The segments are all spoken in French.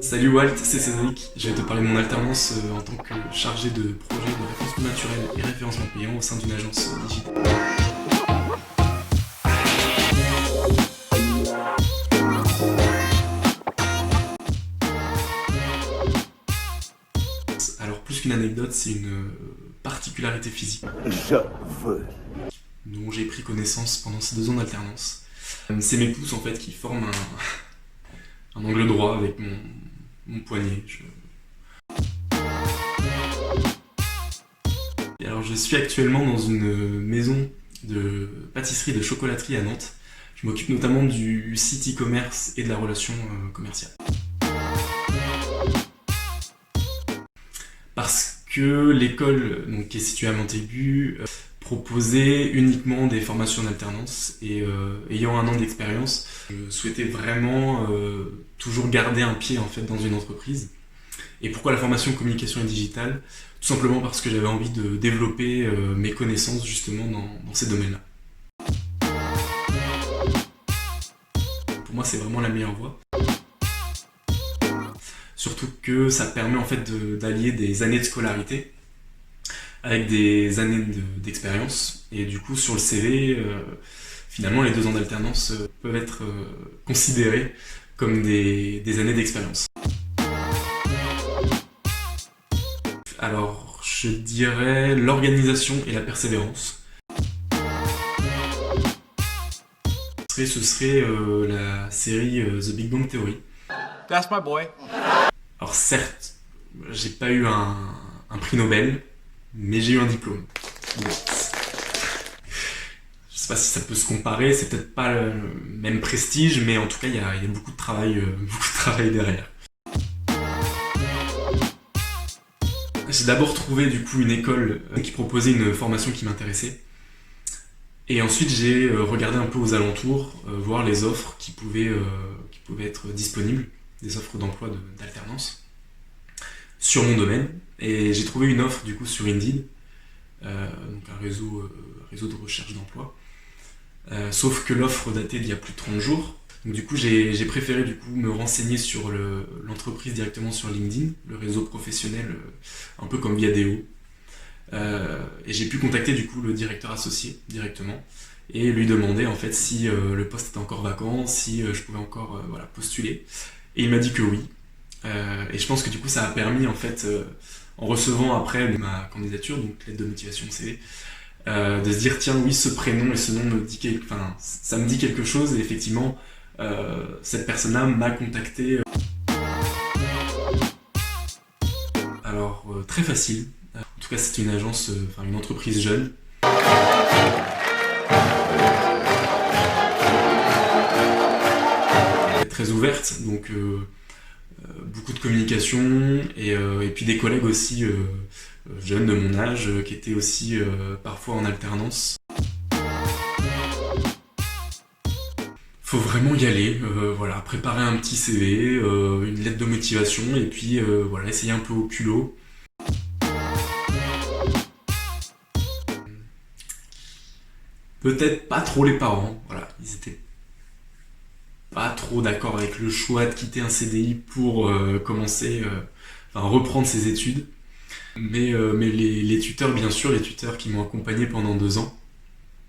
Salut Walt, c'est Cédric. Je vais te parler de mon alternance en tant que chargé de projet de référencement naturel et référencement payant au sein d'une agence digitale. Alors plus qu'une anecdote, c'est une particularité physique Je veux. dont j'ai pris connaissance pendant ces 2 ans d'alternance. C'est mes pouces en fait qui forment un angle droit avec mon poignet. Et alors je suis actuellement dans une maison de pâtisserie et de chocolaterie à Nantes. Je m'occupe notamment du site e-commerce et de la relation commerciale. Parce que l'école, donc, qui est située à Montaigu, proposait uniquement des formations en alternance et ayant 1 an d'expérience, je souhaitais vraiment toujours garder un pied en fait dans une entreprise. Et pourquoi la formation communication et digitale? Tout simplement parce que j'avais envie de développer mes connaissances justement dans ces domaines-là. Pour moi, c'est vraiment la meilleure voie. Surtout que ça permet en fait d'allier des années de scolarité avec des années d'expérience. Et du coup, sur le CV, finalement, les 2 ans d'alternance peuvent être considérés comme des années d'expérience. Alors, je dirais l'organisation et la persévérance. Ce serait la série The Big Bang Theory. That's my boy. Alors certes, j'ai pas eu un prix Nobel, mais j'ai eu un diplôme. Bon. Je sais pas si ça peut se comparer, c'est peut-être pas le même prestige, mais en tout cas, il y a beaucoup de travail derrière. J'ai d'abord trouvé du coup une école qui proposait une formation qui m'intéressait. Et ensuite j'ai regardé un peu aux alentours, voir les offres qui pouvaient être disponibles, des offres d'emploi d'alternance sur mon domaine. Et j'ai trouvé une offre du coup sur Indeed, donc un réseau de recherche d'emploi. Sauf que l'offre datait d'il y a plus de 30 jours. Donc du coup j'ai préféré du coup me renseigner sur l'entreprise directement sur LinkedIn, le réseau professionnel, un peu comme Viadeo. Et j'ai pu contacter du coup le directeur associé directement et lui demander en fait si le poste était encore vacant, si je pouvais encore postuler. Et il m'a dit que oui. Et je pense que du coup ça a permis en fait, en recevant après ma candidature, donc lettre de motivation CV, de se dire tiens oui, ce prénom et ce nom me dit ça me dit quelque chose. Et effectivement cette personne-là m'a contacté. Alors très facile. En tout cas, c'est une agence, une entreprise jeune. Très ouverte, donc beaucoup de communication et puis des collègues aussi jeunes de mon âge qui étaient aussi parfois en alternance. Faut vraiment y aller, préparer un petit CV, une lettre de motivation et puis essayer un peu au culot. Peut-être pas trop les parents, ils étaient pas trop d'accord avec le choix de quitter un CDI pour reprendre ses études. Mais les tuteurs, bien sûr, les tuteurs qui m'ont accompagné pendant 2 ans.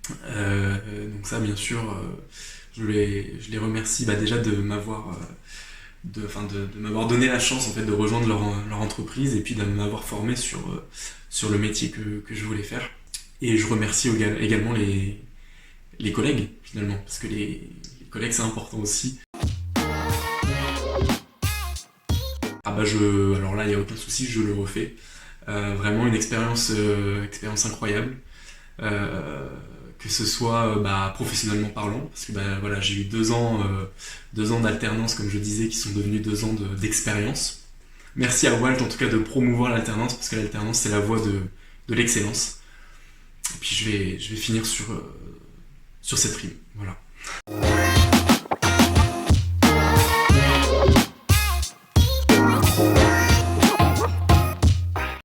Donc ça, bien sûr, je les remercie déjà de m'avoir donné la chance en fait de rejoindre leur entreprise et puis de m'avoir formé sur le métier que je voulais faire. Et je remercie également les collègues, finalement, parce que les collègues, c'est important aussi. Alors là, il n'y a aucun souci, je le refais. Vraiment une expérience incroyable. Que ce soit professionnellement parlant, parce que j'ai eu 2 ans d'alternance, comme je disais, qui sont devenus 2 ans d'expérience. Merci à Walt, en tout cas, de promouvoir l'alternance, parce que l'alternance, c'est la voie de l'excellence. Et puis je vais finir sur cette rime. Voilà.